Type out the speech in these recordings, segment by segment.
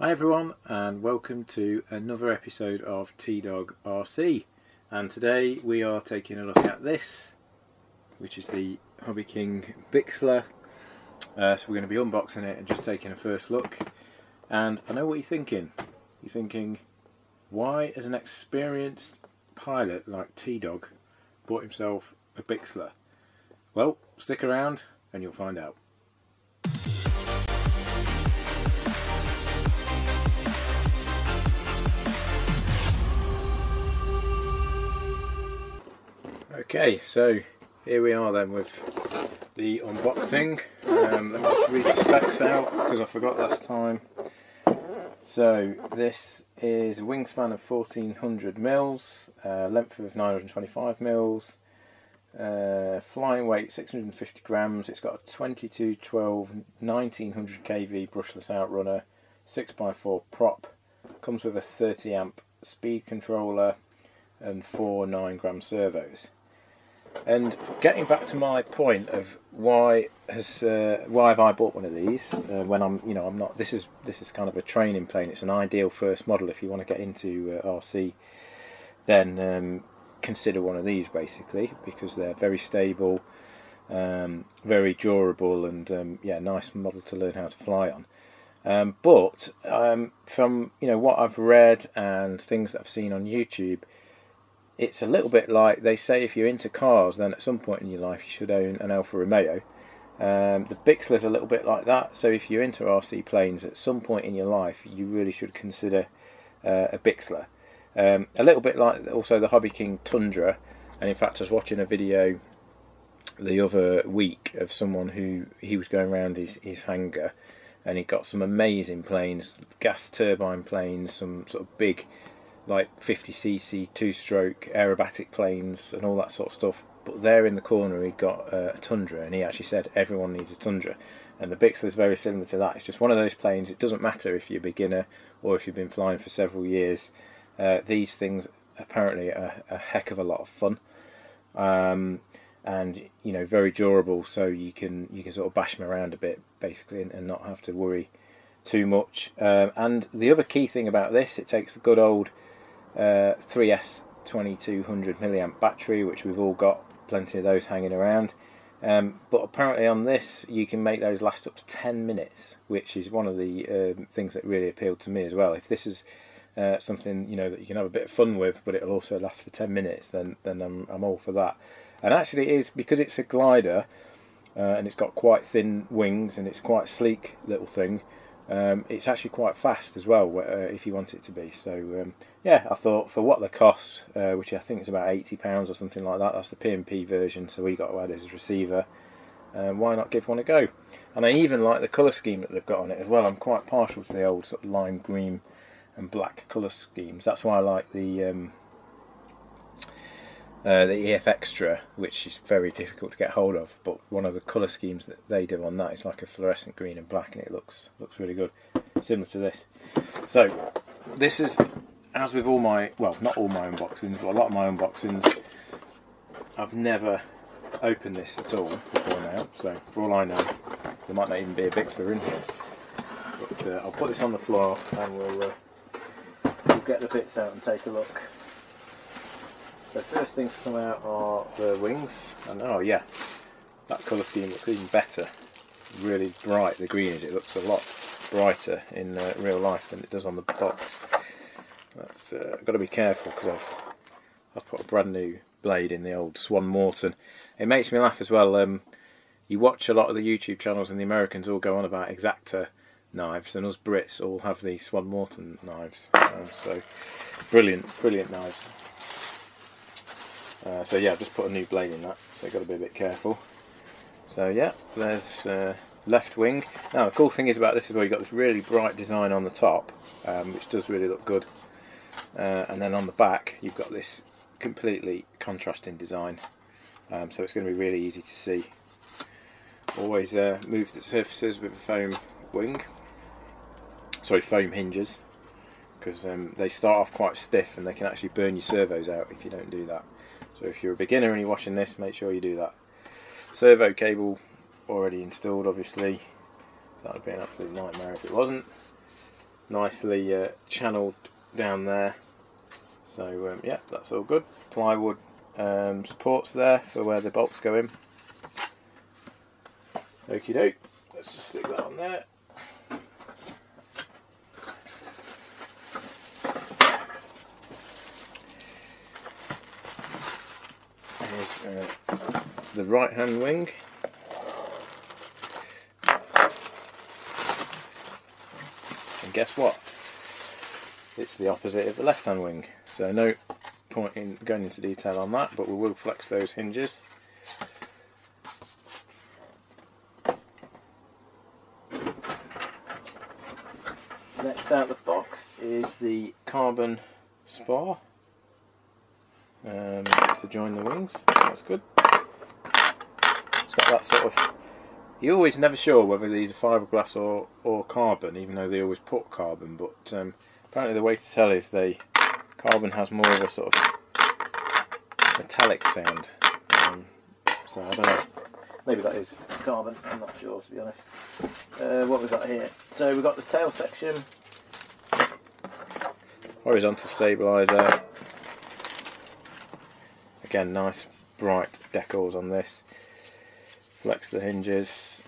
Hi everyone, and welcome to another episode of T-Dog RC. And today we are taking a look at this, which is the Hobbyking Bixler. So we're going to be unboxing it and just taking a first look. And I know what you're thinking. You're thinking, why has an experienced pilot like T-Dog bought himself a Bixler? Well, stick around and you'll find out. Okay, so here we are then with the unboxing. Let me just read the specs out because I forgot last time. So this is a wingspan of 1400 mils, length of 925 mils, flying weight 650 grams. It's got a 2212 1900 kV brushless outrunner, 6x4 prop, comes with a 30 amp speed controller and 4 9-gram servos. And getting back to my point of why have I bought one of these when I'm not. This is kind of a training plane. It's an ideal first model if you want to get into RC. Then consider one of these basically, because they're very stable, very durable, and yeah, nice model to learn how to fly on. But from what I've read and things that I've seen on YouTube, it's a little bit like they say if you're into cars, then at some point in your life you should own an Alfa Romeo. The Bixler's a little bit like that, so if you're into RC planes, at some point in your life you really should consider a Bixler. A little bit like also the Hobbyking Tundra, and in fact I was watching a video the other week of someone who he was going around his hangar, and he got some amazing planes, gas turbine planes, some sort of big like 50cc two-stroke aerobatic planes and all that sort of stuff. But there in the corner he'd got a Tundra, and he actually said everyone needs a Tundra, and the Bixler is very similar to that. It's just one of those planes. It doesn't matter if you're a beginner or if you've been flying for several years. These things apparently are a heck of a lot of fun, and very durable, so you can sort of bash them around a bit basically and not have to worry too much. And the other key thing about this, it takes a good old 3S 2200 milliamp battery, which we've all got plenty of those hanging around, but apparently on this you can make those last up to 10 minutes, which is one of the things that really appealed to me as well. If this is something that you can have a bit of fun with, but it'll also last for 10 minutes, then I'm all for that. And actually it is, because it's a glider and it's got quite thin wings and it's quite a sleek little thing. It's actually quite fast as well if you want it to be. So yeah, I thought for what they cost, which I think is about £80 or something like that, that's the P&P version, so we got to add as a receiver, why not give one a go? And I even like the colour scheme that they've got on it as well. I'm quite partial to the old sort of lime green and black colour schemes. That's why I like the EF Extra, which is very difficult to get hold of, but one of the colour schemes that they do on that is like a fluorescent green and black, and it looks really good, similar to this. So this is, as with all my, well, not all my unboxings, but a lot of my unboxings, I've never opened this at all before now, so for all I know there might not even be a Bixler in here. But I'll put this on the floor and we'll get the bits out and take a look. So first things to come out are the wings, and oh yeah, that colour scheme looks even better. Really bright, the green is. It looks a lot brighter in real life than it does on the box. That's I've got to be careful because I've put a brand new blade in the old Swan Morton. It makes me laugh as well. You watch a lot of the YouTube channels and the Americans all go on about Exacta knives, and us Brits all have these Swan Morton knives. So brilliant knives. So yeah, I've just put a new blade in that, so you've got to be a bit careful. So yeah, there's left wing. Now the cool thing is about this is where you've got this really bright design on the top, which does really look good, and then on the back you've got this completely contrasting design, so it's going to be really easy to see. Always move the surfaces with a foam hinges, because they start off quite stiff and they can actually burn your servos out if you don't do that. So if you're a beginner and you're watching this, make sure you do that. Servo cable already installed, obviously, so that would be an absolute nightmare if it wasn't. nicely channeled down there. So yeah, that's all good. Plywood supports there for where the bolts go in. Okie doke, let's just stick that on there. Here's the right hand wing. And guess what? It's the opposite of the left hand wing. So no point in going into detail on that, but we will flex those hinges. Next out of the box is the carbon spar to join the wings. That's good. It's got that sort of, you're always never sure whether these are fiberglass or carbon, even though they always put carbon, but apparently the way to tell is carbon has more of a sort of metallic sound. So I don't know, maybe that is carbon, I'm not sure to be honest. What we've got here, so we've got the tail section, horizontal stabiliser, again nice bright decals on this, flex the hinges,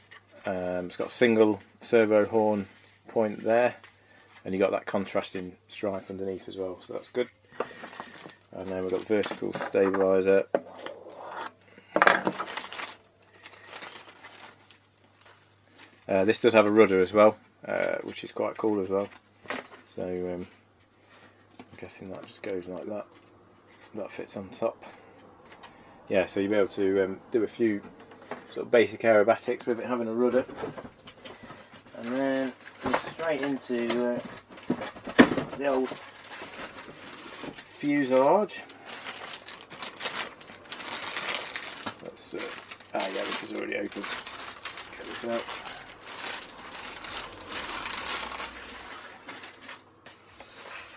it's got a single servo horn point there, and you got that contrasting stripe underneath as well, so that's good. And then we've got vertical stabiliser. This does have a rudder as well, which is quite cool as well. So I'm guessing that just goes like that. That fits on top. Yeah, so you'll be able to do a few sort of basic aerobatics with it having a rudder. And then we're straight into the old fuselage. Let's yeah, this is already open. Get this out.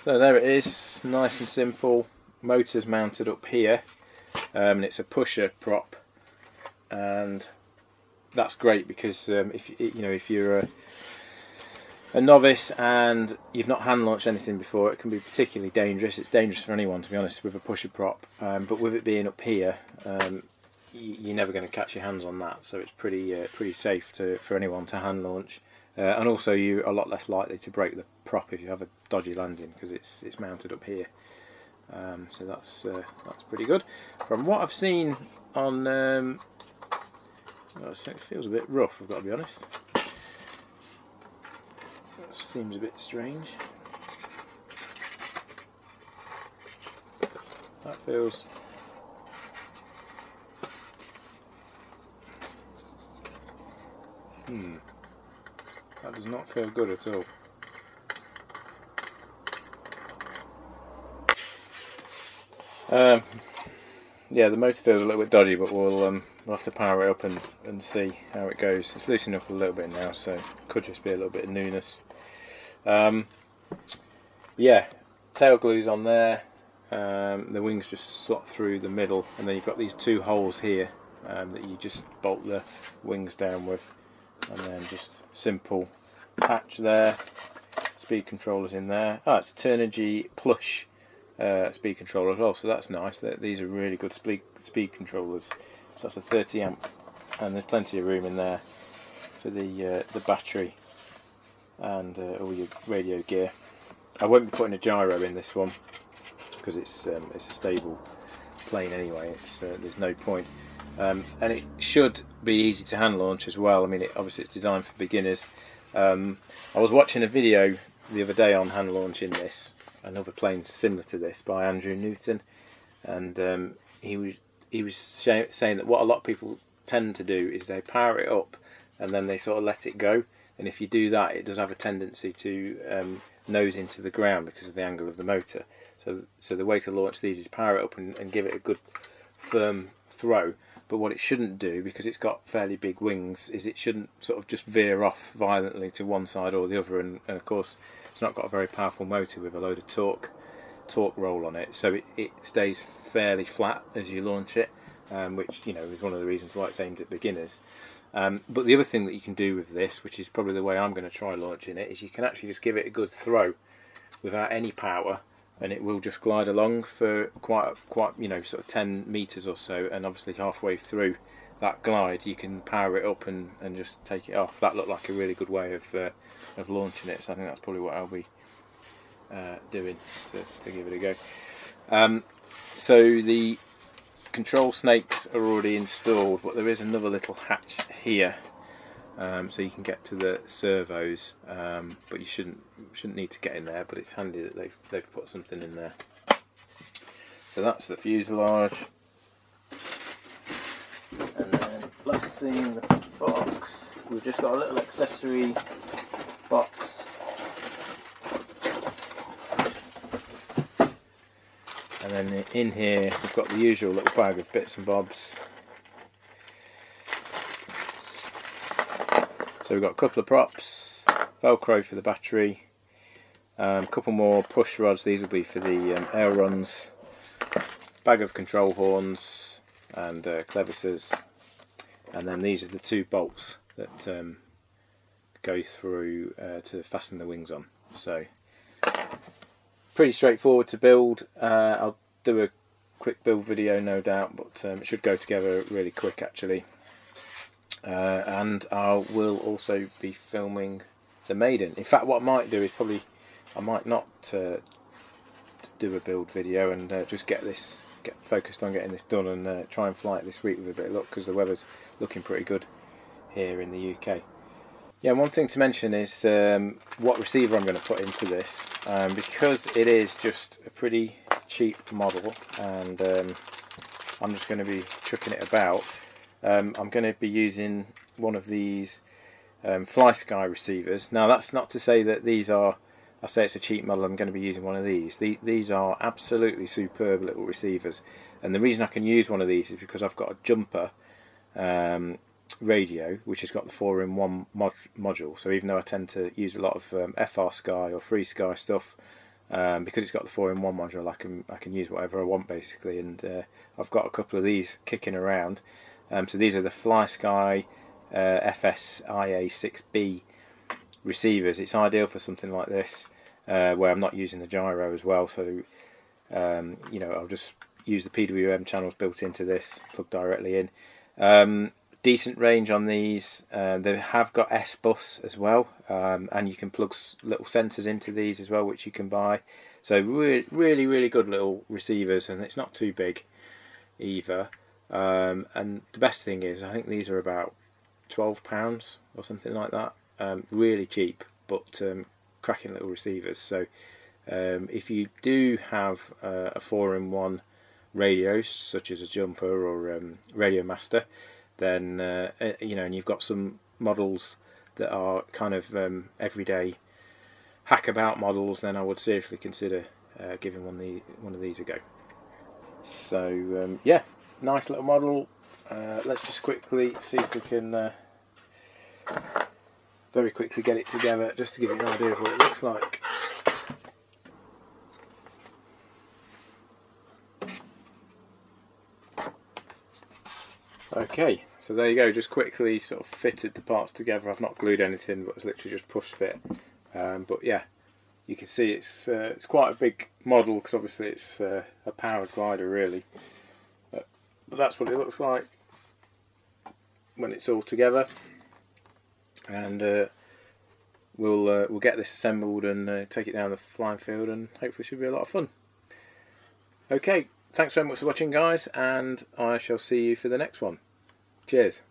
So there it is, nice and simple. Motor's mounted up here, and it's a pusher prop, and that's great because if you're a novice and you've not hand launched anything before, it can be particularly dangerous. It's dangerous for anyone, to be honest, with a pusher prop, but with it being up here, you're never going to catch your hands on that, so it's pretty safe for anyone to hand launch. And also you're a lot less likely to break the prop if you have a dodgy landing because it's mounted up here. So that's pretty good. From what I've seen on, well, it feels a bit rough, I've got to be honest. That seems a bit strange. That feels. That does not feel good at all. Yeah, the motor feels a little bit dodgy, but we'll have to power it up and see how it goes. It's loosening up a little bit now, so it could just be a little bit of newness. Yeah, tail glue's on there. The wings just slot through the middle, and then you've got these two holes here that you just bolt the wings down with, and then just simple patch there. Speed controllers in there. Ah, it's Turnigy Plush speed controller as well, so that's nice. These are really good speed controllers. So that's a 30 amp, and there's plenty of room in there for the battery and all your radio gear. I won't be putting a gyro in this one because it's a stable plane anyway. There's no point, and it should be easy to hand launch as well. I mean, obviously it's designed for beginners. I was watching a video the other day on hand launching this, another plane similar to this by Andrew Newton, and he was saying that what a lot of people tend to do is they power it up and then they sort of let it go, and if you do that, it does have a tendency to nose into the ground because of the angle of the motor. So the way to launch these is power it up and give it a good firm throw. But what it shouldn't do, because it's got fairly big wings, is it shouldn't sort of just veer off violently to one side or the other, and of course it's not got a very powerful motor with a load of torque roll on it, so it stays fairly flat as you launch it. which is one of the reasons why it's aimed at beginners. But the other thing that you can do with this, which is probably the way I'm going to try launching it, is you can actually just give it a good throw without any power, and it will just glide along for quite sort of 10 meters or so, and obviously halfway through that glide you can power it up and just take it off. That looked like a really good way of launching it, so I think that's probably what I'll be doing to give it a go. So the control snakes are already installed, but there is another little hatch here, so you can get to the servos, but you shouldn't need to get in there, but it's handy that they've put something in there. So that's the fuselage, and then last thing in the box, we've just got a little accessory box, and then in here we've got the usual little bag of bits and bobs. So we've got a couple of props, Velcro for the battery, a couple more push rods, these will be for the ailerons, bag of control horns and clevises, and then these are the 2 bolts that go through to fasten the wings on. So pretty straightforward to build. I'll do a quick build video no doubt, but it should go together really quick actually. And I will also be filming the maiden. In fact, what I might do is I might not do a build video and just get focused on getting this done and try and fly it this week with a bit of luck, because the weather's looking pretty good here in the UK. Yeah, one thing to mention is what receiver I'm going to put into this, because it is just a pretty cheap model, and I'm just going to be chucking it about. I'm going to be using one of these Fly Sky receivers. Now that's not to say that these are, I say it's a cheap model, I'm going to be using one of these. These are absolutely superb little receivers, and the reason I can use one of these is because I've got a jumper radio which has got the 4-in-1 module. So even though I tend to use a lot of FR Sky or Free Sky stuff, because it's got the 4-in-1 module, I can use whatever I want basically, and I've got a couple of these kicking around. So these are the Fly Sky FSIA 6B receivers. It's ideal for something like this, where I'm not using the gyro as well, so I'll just use the PWM channels built into this, plug directly in. Decent range on these. They have got S-Bus as well, and you can plug little sensors into these as well, which you can buy. So really good little receivers, and it's not too big either. And the best thing is, I think these are about £12 or something like that. Really cheap, but cracking little receivers. So if you do have a 4-in-1 radio, such as a jumper or Radio Master, then and you've got some models that are kind of everyday hackabout models, then I would seriously consider giving one of these a go. So yeah, nice little model. Let's just quickly see if we can very quickly get it together, just to give you an idea of what it looks like. Okay, so there you go, just quickly sort of fitted the parts together. I've not glued anything, but it's literally just push fit. But yeah, you can see it's quite a big model, because obviously it's a powered glider really. But that's what it looks like when it's all together. And we'll get this assembled and take it down the flying field, and hopefully it should be a lot of fun. Okay, thanks very much for watching guys, and I shall see you for the next one. Cheers.